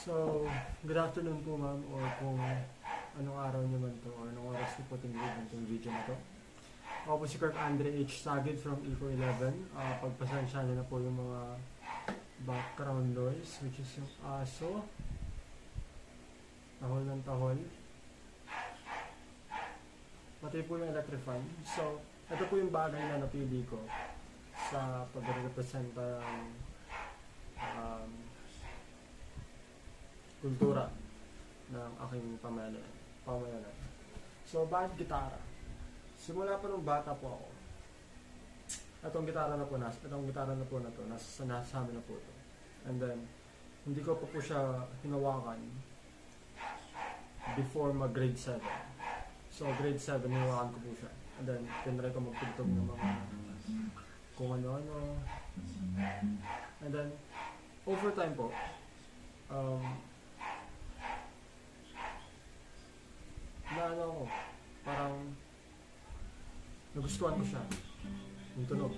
So, good afternoon po ma'am, or kung anong araw nyo man to, or anong oras nyo po tinignan itong video na to. Ako po si Kirk Andre H. Sagid from E411. Pagpasensya nyo na po yung mga background noise, which is yung aso. Tahol ng tahol. Pati po yung electric fan. So, ito po yung bagay na napili ko sa pag-representa ng kultura ng aking pamayanan. So, bakit gitara? Simula pa nung bata po ako. Itong gitara na po na to, nasa amin na po ito. And then, hindi ko pa po siya hinawakan before mag-grade 7. So, grade 7, hinawakan ko po siya. And then, tinry ko magtugtog ng mga kung ano-ano. And then, over time po, parang nagustuhan ko siya. Yung tunog.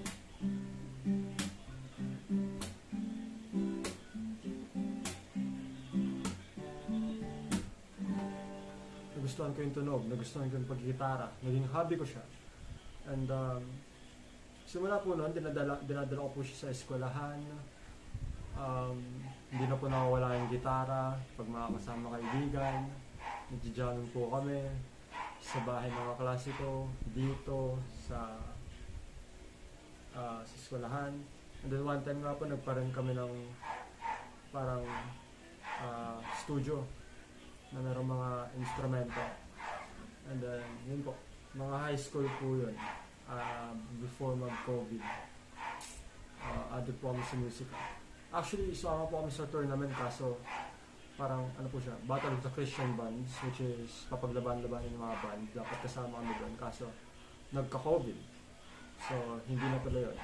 Nagustuhan ko yung tunog, nagustuhan ko yung paggitara. Naging hobby ko siya. And simula po noon, dinadala ko po siya sa eskwelahan. Hindi na po nakawala yung gitara pag makakasama kaibigan. Nagja-jamming po kami sa bahay ng mga klase ko, dito sa eskwelahan. And then one time nga po, nagparin kami ng parang studio na mayroong mga instrumento. And then, yun po, mga high school po yun, before mag-COVID. Added po kami sa music. Actually, isama po kami sa tournament, kaso parang ano po siya, Battle of the Christian Bands, which is papaglaban-labanin ng mga band. Dapat kasama kami doon, kaso nagka-COVID. So, hindi na pala yun.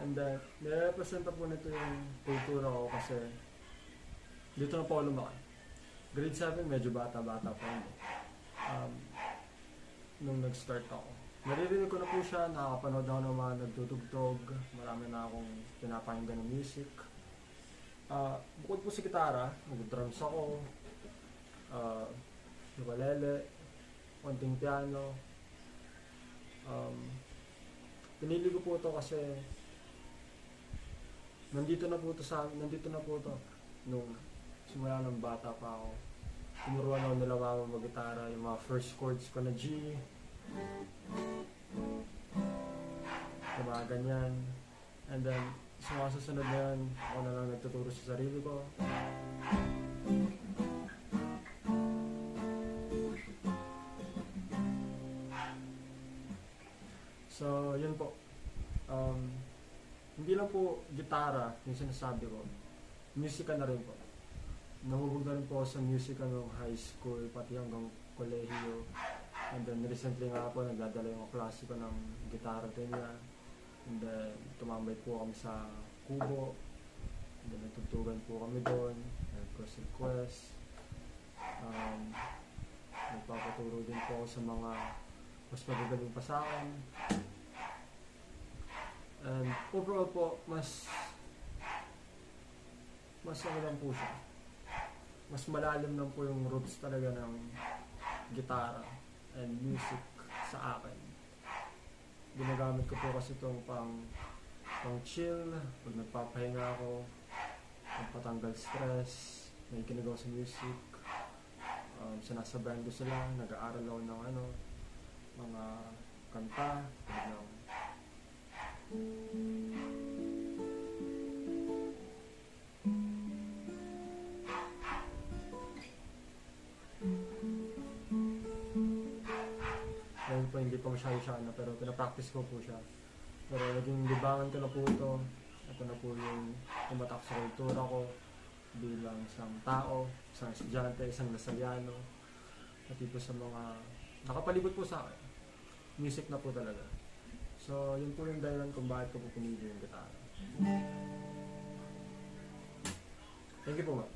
And then, nirepresenta po nito yung kultura ko kasi dito na po ako lumaki. Grade 7, medyo bata-bata pa yun. Nung nag-start ako. Naririnig ko na po siya, nakakapanood ako ng mga nagtutugtog, marami na akong pinapakinggan ng music. Bukod po sa gitara, nag-drums ako, ukulele, konting piano. Pinili ko po ito kasi nandito na po ito nung simula ng bata pa ako. Tinuruan ako nila mama mag-gitara, yung mga first chords ko na G, yung mga ganyan. And then, sa mga susunod na yun, ako na lang nagtuturo sa sarili ko. So, yun po. Hindi lang po gitara yung sinasabi ko. Musika na rin po. Nahubog na rin po sa musika ng high school, pati hanggang kolehiyo. And then, recently nga po, nagdadala yung klase ko ng gitara din niya. And then, tumambay po kami sa Kubo. And then, nagtugtugan po kami doon. Nag-request. Nagpapaturo din po ako sa mga mas magagaling pa sa akin. And overall po, mas ano lang po siya. Mas malalim lang po yung roots talaga ng gitara and music sa akin. Ginagamit ko po kasi itong pang chill, pag nagpapahinga ako, pang patanggal stress, may kinagawa sa music, sinasabayan ko sila, nag-aaral ako ng mga kanta, ngayon po hindi pa masyado siya pero pinapractice ko po siya. Pero naging libangan ko na po ito. Ito na po yung tumatak sa kultura ko bilang isang tao, isang estudyante, isang Lasalliano, pati po sa mga nakapalibot po sa akin. Music na po talaga. So, yun po yung dahilan kung bakit ko po pinili yung gitara. Thank you po, ma'am.